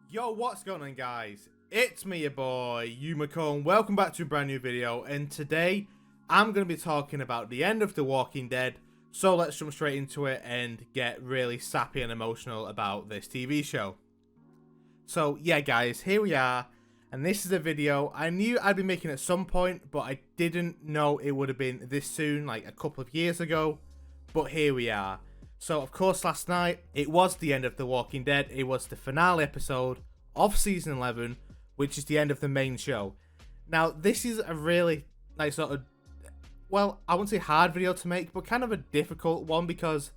Yo, what's going on, guys? It's me, your boy, Yumiko, and welcome back to a brand new video. And today, I'm going to be talking about the end of The Walking Dead. So let's jump straight into it and get really sappy and emotional about this TV show. So yeah, guys, here we are. And this is a video I knew I'd be making at some point, but I didn't know it would have been this soon, like a couple of years ago. But here we are. So, of course, last night, it was the end of The Walking Dead. It was the finale episode of Season 11, which is the end of the main show. Now, this is a really, I wouldn't say hard video to make, but kind of a difficult one because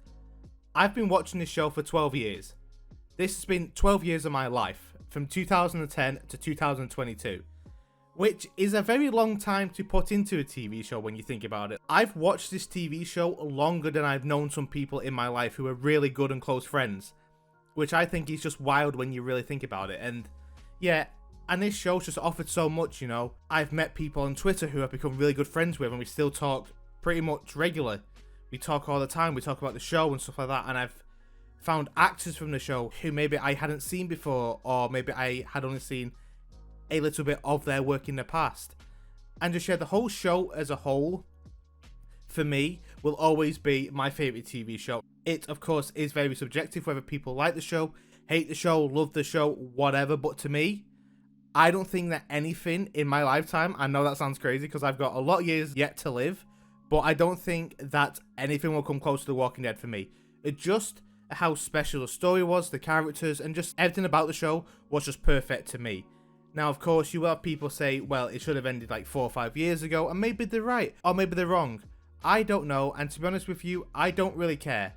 I've been watching this show for 12 years. This has been 12 years of my life, from 2010 to 2022. Which is a very long time to put into a TV show when you think about it. I've watched this TV show longer than I've known some people in my life who are really good and close friends. Which I think is just wild when you really think about it. And yeah, and this show's just offered so much, you know. I've met people on Twitter who I've become really good friends with and we still talk pretty much regular. We talk all the time, we talk about the show and stuff like that. And I've found actors from the show who maybe I hadn't seen before, or maybe I had only seen a little bit of their work in the past. And just the whole show as a whole, for me, will always be my favourite TV show. It, of course, is very subjective whether people like the show, hate the show, love the show, whatever. But to me, I don't think that anything in my lifetime, I know that sounds crazy because I've got a lot of years yet to live, but I don't think that anything will come close to The Walking Dead for me. It just, how special the story was, the characters, and just everything about the show was just perfect to me. Now, of course, you will have people say, well, it should have ended like 4 or 5 years ago, and maybe they're right, or maybe they're wrong. I don't know, and to be honest with you, I don't really care.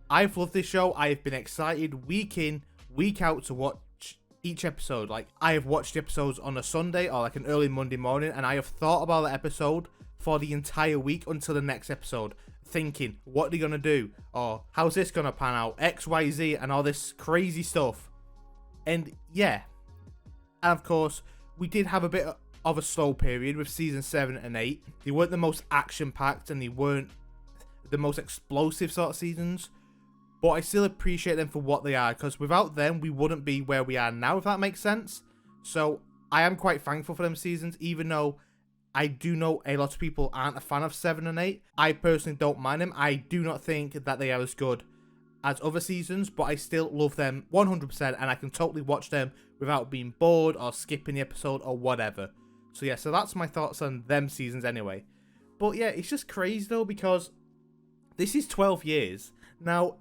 I've loved this show. I have been excited week in, week out to watch each episode. Like, I have watched episodes on a Sunday or like an early Monday morning, and I have thought about the episode for the entire week until the next episode, thinking, what are they going to do? Or, how's this going to pan out? X, Y, Z, and all this crazy stuff. And yeah. And of course, we did have a bit of a slow period with season 7 and 8. They weren't the most action-packed and they weren't the most explosive sort of seasons. But I still appreciate them for what they are, because without them, we wouldn't be where we are now, if that makes sense. So I am quite thankful for them seasons, even though I do know a lot of people aren't a fan of 7 and 8. I personally don't mind them. I do not think that they are as good as other seasons, but I still love them 100%, and I can totally watch them without being bored or skipping the episode or whatever. So yeah, so that's my thoughts on them seasons anyway. But yeah, it's just crazy though, because this is 12 years. Now,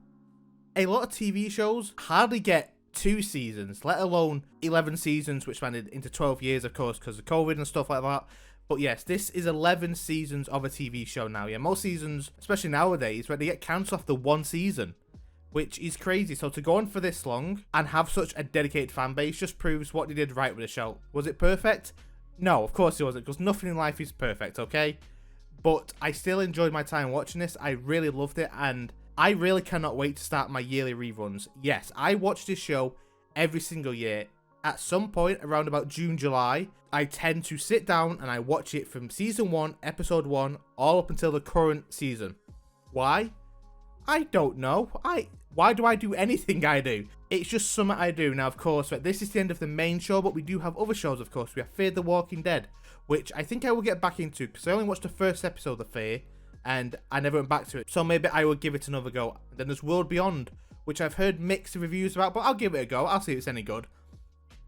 a lot of TV shows hardly get 2 seasons, let alone 11 seasons, which expanded into 12 years, of course, because of COVID and stuff like that. But yes, this is 11 seasons of a TV show now. Yeah, most seasons, especially nowadays, where they get cancelled after 1 season, which is crazy. So to go on for this long and have such a dedicated fan base just proves what they did right with the show. Was it perfect? No, of course it wasn't, because nothing in life is perfect, okay? But I still enjoyed my time watching this. I really loved it, and I really cannot wait to start my yearly reruns. Yes, I watch this show every single year. At some point around about June, July, I tend to sit down and I watch it from season 1, episode 1, all up until the current season. Why? I don't know. Why do I do anything I do? It's just something I do. Now, of course, this is the end of the main show, but we do have other shows, of course. We have Fear the Walking Dead, which I think I will get back into, because I only watched the first episode of Fear, and I never went back to it. So maybe I will give it another go. Then there's World Beyond, which I've heard mixed reviews about, but I'll give it a go. I'll see if it's any good.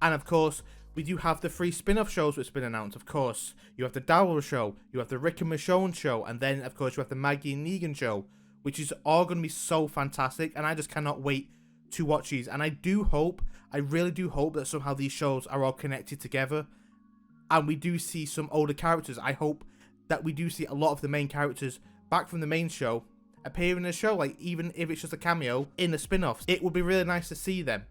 And of course, we do have the 3 spin-off shows which have been announced. Of course, you have the Daryl show, you have the Rick and Michonne show, and then, of course, you have the Maggie and Negan show, which is all going to be so fantastic, and I just cannot wait to watch these. And I really do hope that somehow these shows are all connected together, and we do see some older characters. I hope that we do see a lot of the main characters back from the main show appear in the show, like even if it's just a cameo in the spin-offs. It would be really nice to see them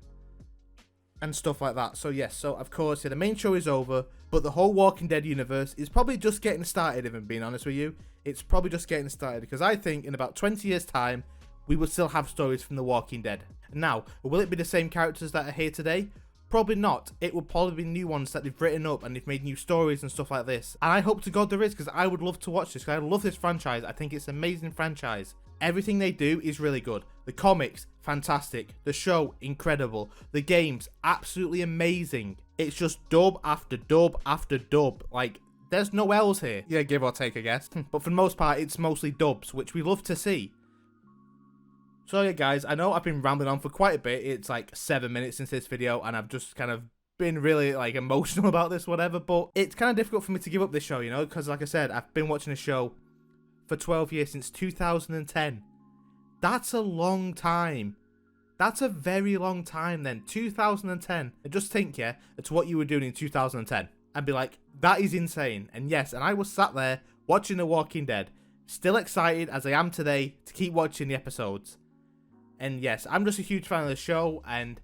and stuff like that. So yes, so of course, yeah, the main show is over, but the whole Walking Dead universe is probably just getting started, if I'm being honest with you. It's probably just getting started, because I think in about 20 years time, we will still have stories from The Walking Dead. Now, will it be the same characters that are here today? Probably not. It will probably be new ones that they've written up and they've made new stories and stuff like this. And I hope to God there is, because I would love to watch this, because I love this franchise. I think it's an amazing franchise. Everything they do is really good. The comics, fantastic. The show, incredible. The games, absolutely amazing. It's just dub after dub after dub. Like, there's no L's here. Yeah, give or take, I guess. But for the most part, it's mostly dubs, which we love to see. So yeah, guys, I know I've been rambling on for quite a bit. It's like 7 minutes since this video, and I've just kind of been really like emotional about this, whatever. But it's kind of difficult for me to give up this show, you know, because like I said, I've been watching a show for 12 years, since 2010. That's a long time. That's a very long time then. 2010. And just think, yeah, it's what you were doing in 2010. And be like, that is insane. And yes, and I was sat there watching The Walking Dead, still excited as I am today to keep watching the episodes. And yes, I'm just a huge fan of the show, and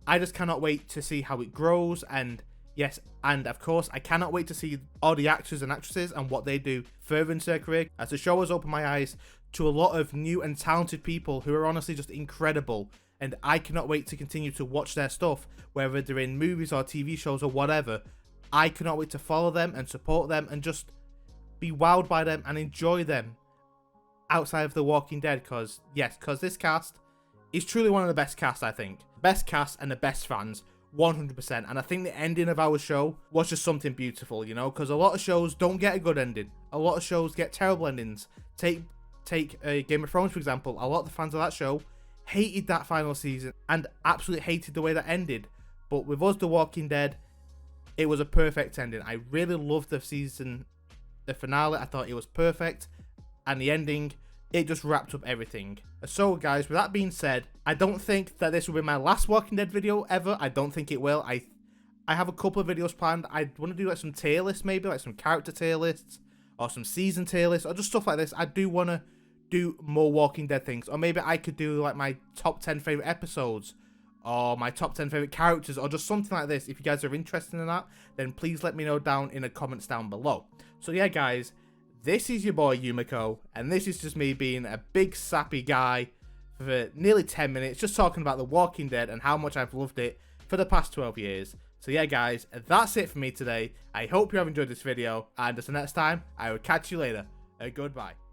I just cannot wait to see how it grows. And yes, and of course, I cannot wait to see all the actors and actresses and what they do further into their career, as the show has opened my eyes to a lot of new and talented people who are honestly just incredible. And I cannot wait to continue to watch their stuff, whether they're in movies or TV shows or whatever. I cannot wait to follow them and support them and just be wowed by them and enjoy them outside of The Walking Dead. Because this cast is truly one of the best casts, I think. Best cast and the best fans, 100%. And I think the ending of our show was just something beautiful, you know, because a lot of shows don't get a good ending. A lot of shows get terrible endings. Take Game of Thrones, for example. A lot of the fans of that show hated that final season and absolutely hated the way that ended. But with us, The Walking Dead, it was a perfect ending. I really loved the season, the finale. I thought it was perfect. And the ending, it just wrapped up everything. So guys, with that being said, I don't think that this will be my last Walking Dead video ever. I don't think it will. I have a couple of videos planned. I want to do like some tier lists, maybe like some character tier lists or some season tier lists or just stuff like this. I do want to do more Walking Dead things, or maybe I could do like my top 10 favorite episodes or my top 10 favorite characters or just something like this. If you guys are interested in that, then please let me know down in the comments down below. So yeah, guys, this is your boy Yumiko, and this is just me being a big sappy guy for nearly 10 minutes, just talking about The Walking Dead and how much I've loved it for the past 12 years. So yeah, guys, that's it for me today. I hope you have enjoyed this video, and until next time, I will catch you later. Goodbye.